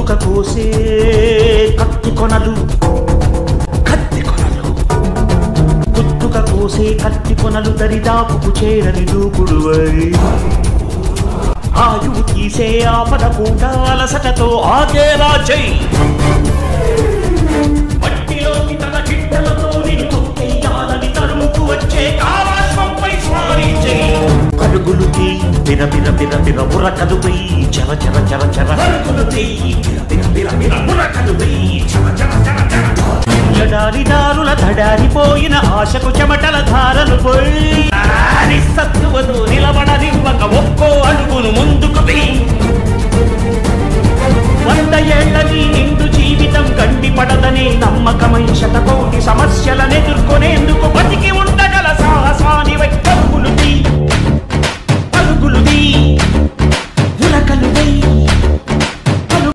పుట్టుక కోసే కత్తి కొనలు పుట్టుక కోసే కత్తి కొనలు దరిదాపుకు చేరని దూకుడువై ఆయువు తీసే ఆపద కూడా అలసటతో ఆగేలా చెయ్యి మట్టిలోకి తన చిట్టలతో నిన్ను తొక్కేయాలని తరుముకు వచ్చే కాలాశ్వంపై స్వారీ చెయ్యి పరుగులు తీ బిర బిర బిర బిర ఉరకలు వెయ్యి చర చర చర చర పరుగులు తీ బిర బిర బిర బిర ఉరకలు వెయ్యి చర చర చర చర ఎడారిదారుల దడారిపోయిన ఆశకు చెమటల ధారలు పోయి సత్తువతో నిలబడనివ్వక ఒక్కో అడుగును ముందుకు వెయ్యి 100 ఏళ్ల నీ నిండు జీవితం గండి పడదనే నమ్మకమై శతకోటి సమస్యలనెదుర్కొనేందుకు